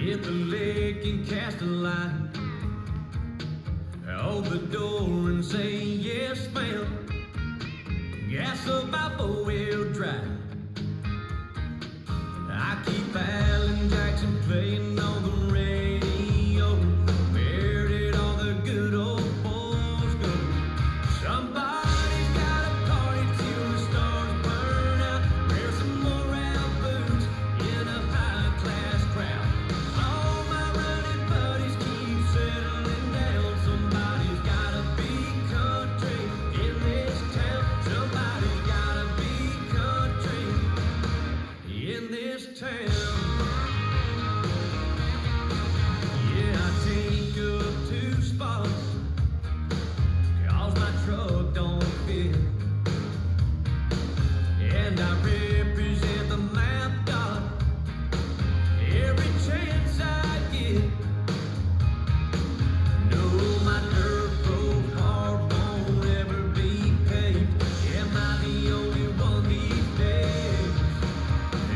Hit the lake and cast a line. Hold the door and say yes, ma'am. Gas up by 4-wheel drive. I keep Alan Jackson playing on the radio. Where did all the good old boys go? Somebody's got a party till the stars burn out. Wear some morale boots in a high-class crowd. All my running buddies keep settling down. Somebody's gotta be country in this town. Somebody's gotta be country in this town. Yeah, I take up 2 spots, 'cause my truck don't fit. And I represent the map dot every chance I get. No, my dirt road hard won't ever be paved. Am I the only one these days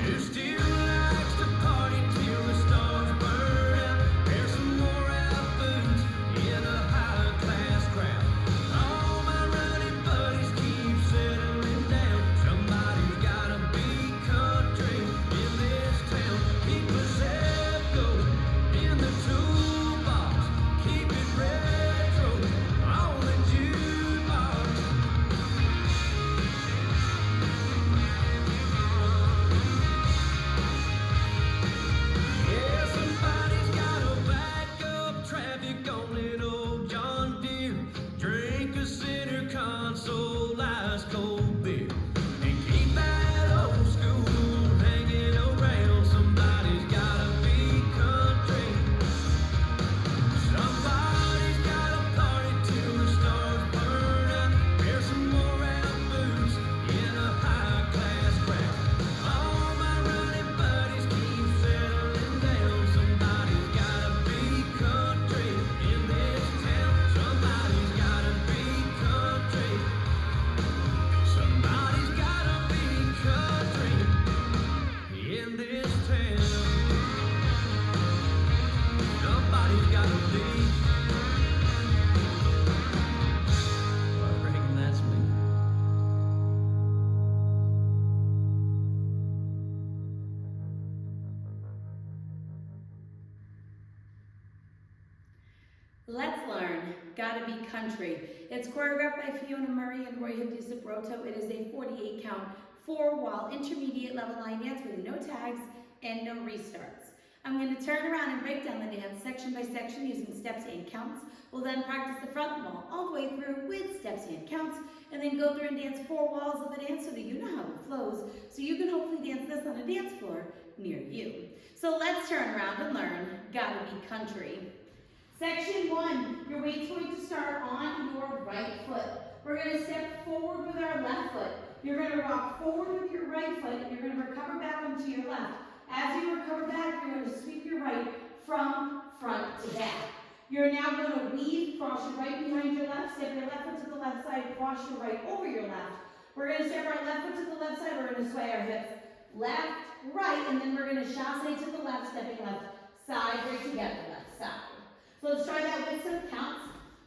who still likes to party till the stars burn out? Wear some morale boots in a high-class crowd. All my running buddies keep settling down. Somebody's gotta be country in this town. Keep a Zepco in the toolbox. Keep it retro on the jukebox. Yeah, somebody's gotta back up traffic on an old John Deere. Drink a center console ice cold beer. And keep that old school hanging around. Somebody's gotta be country. Somebody's gotta party till the stars burn out. Wear some morale boots in a high-class crowd. All my running buddies keep settling down. Somebody's gotta be country in this town. Somebody's gotta be country. Somebody's gotta be country in this town. Somebody's gotta be. Well, I reckon that's me. Let's learn Gotta Be Country. It's choreographed by Fiona Murray and Roy Hadisubroto. It is a 48 count, 4-wall, intermediate level line dance with no tags and no restarts. I'm going to turn around and break down the dance section by section using steps and counts. We'll then practice the front wall all the way through with steps and counts, and then go through and dance 4 walls of the dance so that you know how it flows, so you can hopefully dance this on a dance floor near you. So let's turn around and learn Gotta Be Country. Section 1, your weight's going to start on your right foot. We're going to step forward with our left foot. You're going to rock forward with your right foot, and you're going to recover back onto your left. As you recover back, you're going to sweep your right from front to back. You're now going to weave, cross your right behind your left, step your left foot to the left side, cross your right over your left. We're going to step our left foot to the left side, we're going to sway our hips left, right, and then we're going to chasse to the left, stepping left side, right together, left side. So let's try that with some counts.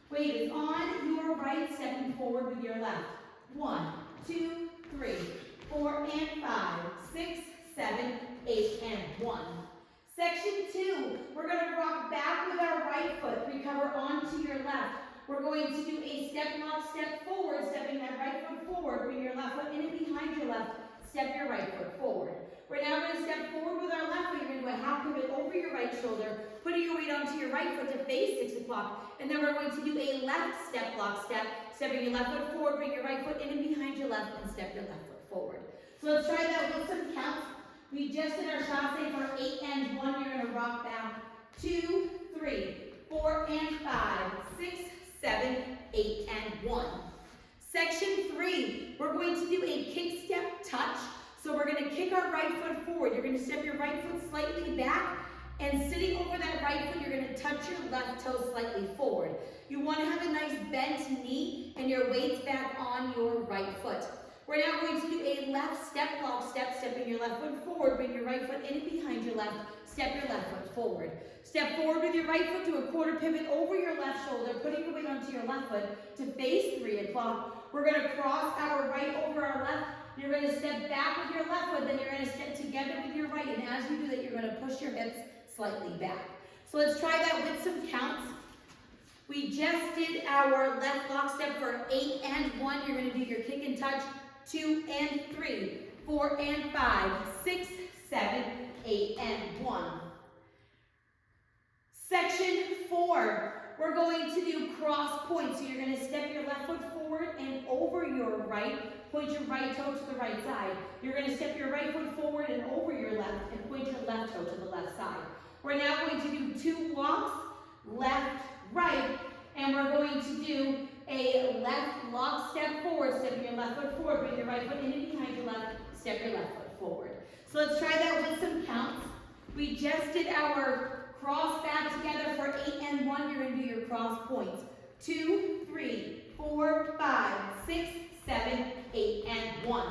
Weight is on your right, stepping forward with your left. 1, 2, 3, 4, and 5, 6, 7, 8, and 1. Section 2, we're going to rock back with our right foot, recover onto your left. We're going to do a step lock, step forward, stepping that right foot forward, bring your left foot in and behind your left, step your right foot forward. We're now going to step forward with our left foot. You're going to do a half pivot over your right shoulder, putting your weight onto your right foot to face 6 o'clock. And then we're going to do a left step lock step, stepping your left foot forward, bring your right foot in and behind your left, and step your left foot forward. So let's try that with some counts. We just did our chasse for 8 and 1. You're going to rock back 2, 3, 4, and 5, 6, 7, 8, and 1. Section 3, we're going to do a kick step touch. So we're going to kick our right foot forward. You're going to step your right foot slightly back, and sitting over that right foot, you're going to touch your left toe slightly forward. You want to have a nice bent knee and your weight's back on your right foot. We're now going to do a left step lock step, stepping your left foot forward, bring your right foot in and behind your left, step your left foot forward. Step forward with your right foot, do a quarter pivot over your left shoulder, putting your weight onto your left foot to face 3 o'clock. We're going to cross our right over our left. You're going to step back with your left foot, then you're going to step together with your right, and as you do that, you're going to push your hips slightly back. So let's try that with some counts. We just did our left lock step for 8 and 1. You're going to do your kick and touch, 2 and 3, 4 and 5, 6, 7, 8 and 1. Section 4, we're going to do cross points. So you're going to step your left foot forward and over your right, point your right toe to the right side. You're going to step your right foot forward and over your left and point your left toe to the left side. We're now going to do 2 walks, left, right, and we're going to do a left lock step forward, step your left foot forward, bring your right foot in and behind your left, step your left foot forward. So let's try that with some counts. We just did our cross back together for 8 and 1. You're going to do your cross points. 2, 3, 4, 5, 6, 7, 8, and 1.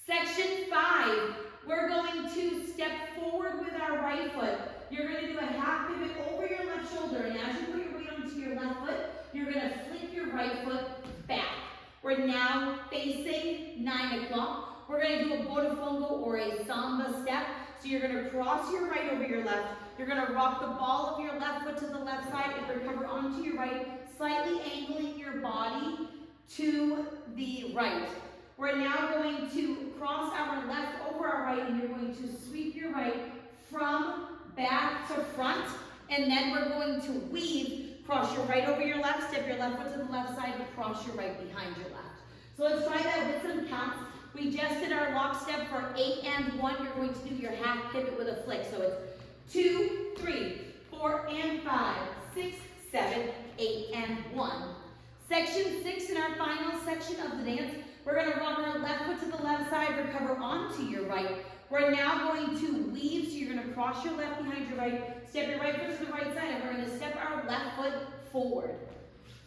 Section 5, we're going to step forward with our right foot. You're going to do a half pivot over your left shoulder, and as you put your weight onto your left foot, you're going to flip your right foot back. We're now facing 9 o'clock. We're going to do a botafongo or a samba step. So you're going to cross your right over your left. You're going to rock the ball of your left foot to the left side and recover onto your right, slightly angling your body to the right. We're now going to cross our left over our right, and you're going to sweep your right from back to front, and then we're going to weave, cross your right over your left, step your left foot to the left side, and cross your right behind your left. So let's try that with some counts. We just did our lock step for 8 and 1. You're going to do your half pivot with a flick. So it's 2, 3, 4 and 5, 6, 7, 8 and 1. Section 6 in our final section of the dance. We're going to rock our left foot to the left side, recover onto your right. We're now going to weave, so you're going to cross your left behind your right, step your right foot to the right side, and we're going to step our left foot forward.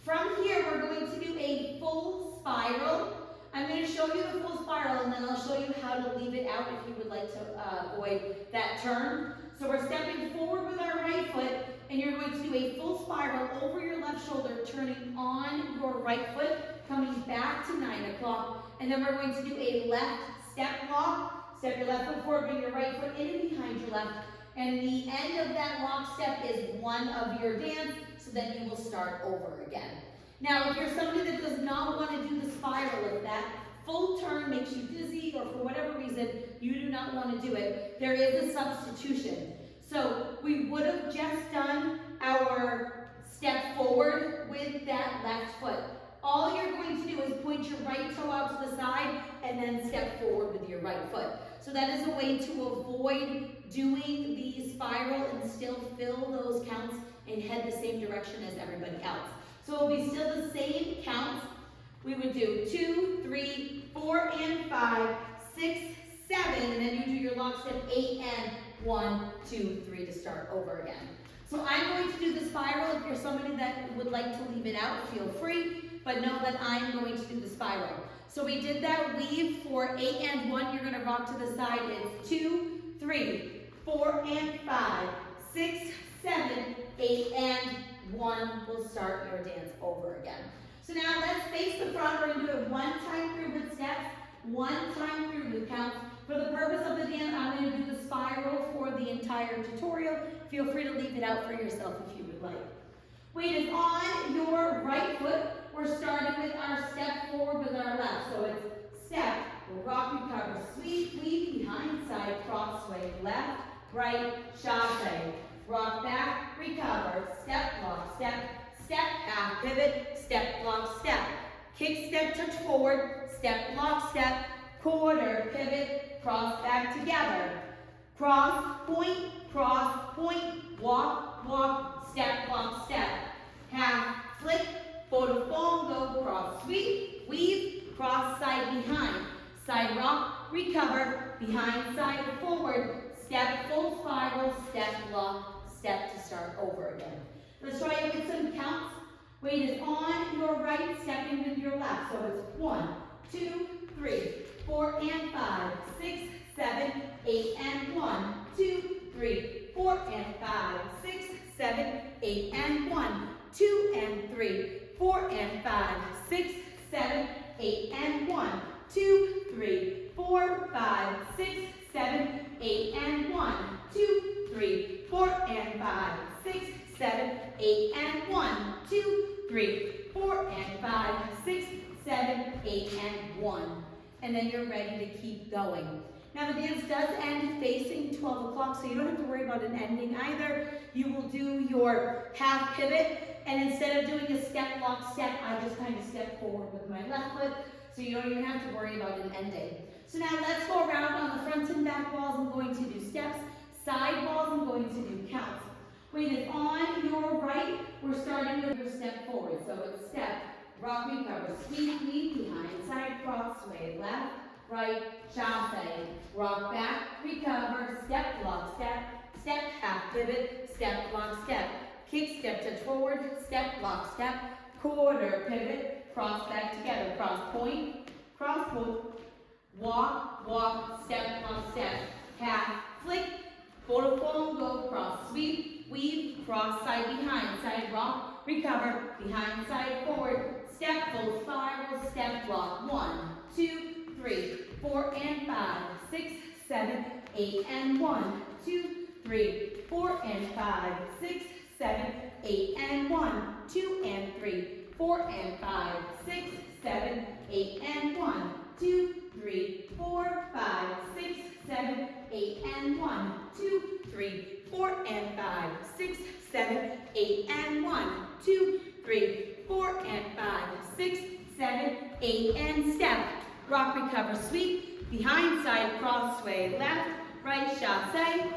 From here, we're going to do a full spiral. I'm going to show you the full spiral, and then I'll show you how to leave it out if you would like to avoid that turn. So we're stepping forward with our right foot, and you're going to do a full spiral over your left shoulder, turning on your right foot, coming back to 9 o'clock, and then we're going to do a left step lock, step your left foot forward, bring your right foot in and behind your left, and the end of that lock step is one of your dance, so then you will start over again. Now, if you're somebody that does not want to do the spiral, if that full turn makes you dizzy or for whatever reason you do not want to do it, there is a substitution. So we would have just done our step forward with that left foot. All you're going to do is point your right toe out to the side and then step forward with your right foot. So that is a way to avoid doing the spiral and still fill those counts and head the same direction as everybody else. So it will be still the same counts. We would do 2, 3, 4 and 5, 6, 7, and then you do your lock step 8 and 1, 2, 3 to start over again. So I'm going to do the spiral. If you're somebody that would like to leave it out, feel free, but know that I'm going to do the spiral. So we did that weave for 8 and 1. You're going to rock to the side. It's 2, 3, 4 and 5, 6, 7, 8 and 1. We'll start your dance over again. So now let's face the front. We're going to do it one time through with steps, one time through with counts. For the purpose of the dance, I'm going to do the spiral for the entire tutorial. Feel free to leave it out for yourself if you would like. Weight is on your right foot. We're starting with our step forward with our left. So it's step, rock, recover, sweep, weave, behind, side, cross, sway, left, right, chassé. Rock back, recover, step, lock, step, step, half pivot, step, lock, step. Kick, step, touch forward, step, lock, step, quarter, pivot, cross back together. Cross, point, walk, walk, step, lock, step. Half, flip, botafongo, cross, sweep, weave, cross, side, behind. Side rock, recover, behind, side, forward, step, full spiral, step, lock, step to start over again. Let's try it with some counts. Weight is on your right, stepping with your left. So it's 1, 2, 3, 4 and 5, 6, 7, 8 and 1, 2, 3, 4 and 5, 6, 7, 8 and 1, 2 and 3, 4 and 5, 6, 7, 8 and 1, 2, 3, 4, 5, 6, 7, 8 and 1, 2, 3, 4 and 5, 6, 7, 8 and 1, 2, 3, 4 and 5, 6, 7, 8 and 1. And then you're ready to keep going. Now the dance does end facing 12 o'clock, so you don't have to worry about an ending either. You will do your half pivot, and instead of doing a step, lock, step, I just kind of step forward with my left foot, so you don't even have to worry about an ending. So now let's go around on the front and back walls. I'm going to do steps. Side walls, I'm going to do counts. Weight is on your right. We're starting with your step forward. So it's step, rock, recover, sweep, lead, behind, side, cross, sway, left, right, chasse, rock back, recover, step, lock, step, step, half pivot, step, lock, step, kick, step, touch forward, step, lock, step, quarter pivot, cross back together, cross point, walk, walk, step, lock, step, half, flick, photo phone, go, cross, sweep, weave, cross, side, behind, side, rock, recover, behind, side, forward, step, full spiral, step, block, 1, 2, 3, 4 and 5, 6, 7, 8 and 1, 2, 3, 4 and 5, 6, 7, 8 and 1, 2 and 3, 4 and 5, 6, 7, 8 and 1, 2, 3, 4, 5, 6, 7, 8 and 1, 2, 3, 4 and 5, 6, 7, 8 and 1, 2, 3, 4 and 5, 6, 7, 8 and step. Rock, recover, sweep, behind, side, cross, sway, left, right, chasse,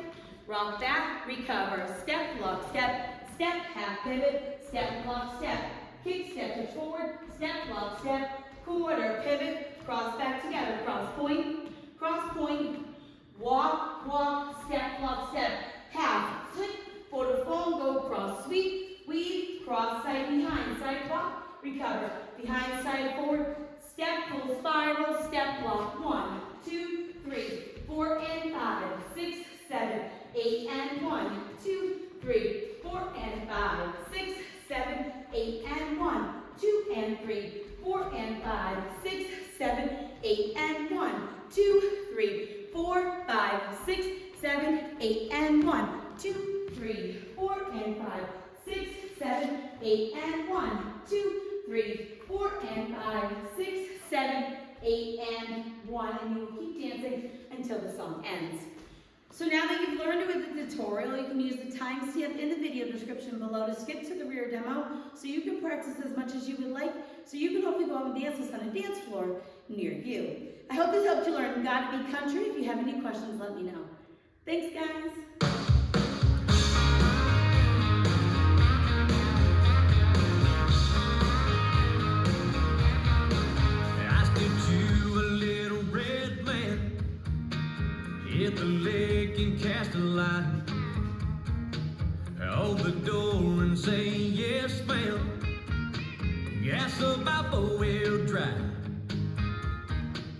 rock back, recover, step, lock, step, step, half pivot, step, lock, step, kick, step, touch forward, step, lock, step, quarter pivot, cross back together, cross point, walk, walk, step, lock, step, half, flip, photo phone, go, cross, sweep, weave, cross, side, behind, side, rock, recover, behind, side, forward, step, full spiral, step, block, 1, 2, 3, 4 and 5, 6, 7, 8 and 1, 2, 3, 4 and 5, 6, 7, 8 and 1, 2 and 3, 4 and 5, 6, 7, 8 and 1, 2, 3, 4, 5, 6, 7, 8 and 1, 2, 3, 4 and 5, 6, 7, 8 and 1, 2, 3, 4 and 5, 6, 7, 8 and 1, and you will keep dancing until the song ends. So now that you've learned it with the tutorial, you can use the timestamp in the video description below to skip to the rear demo so you can practice as much as you would like, so you can hopefully go out and dance this on a dance floor near you. I hope this helped you learn Gotta Be Country. If you have any questions, let me know. Thanks, guys. Hit the lake and cast a line, hold the door and say yes ma'am, gas up by 4-wheel drive.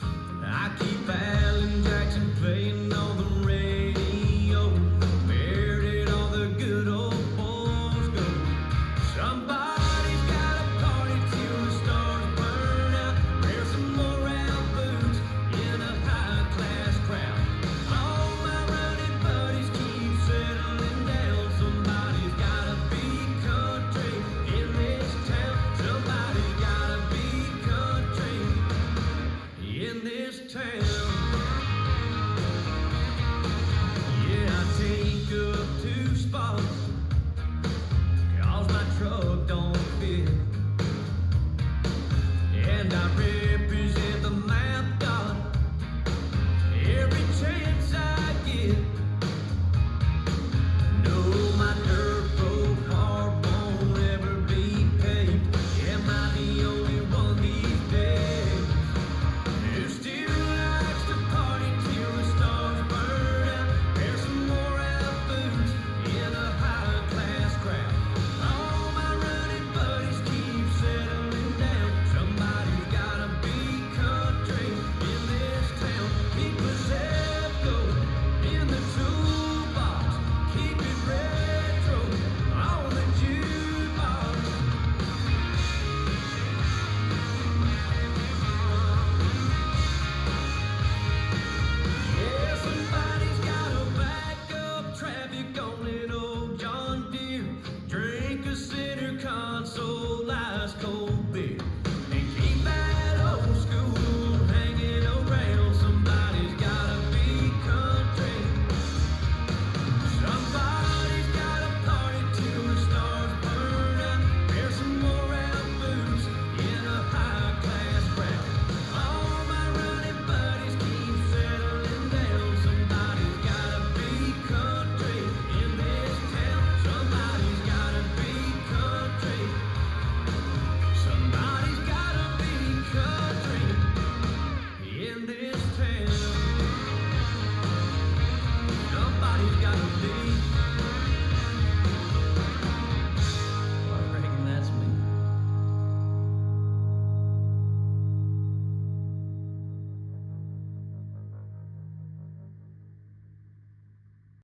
I keep Alan Jackson playing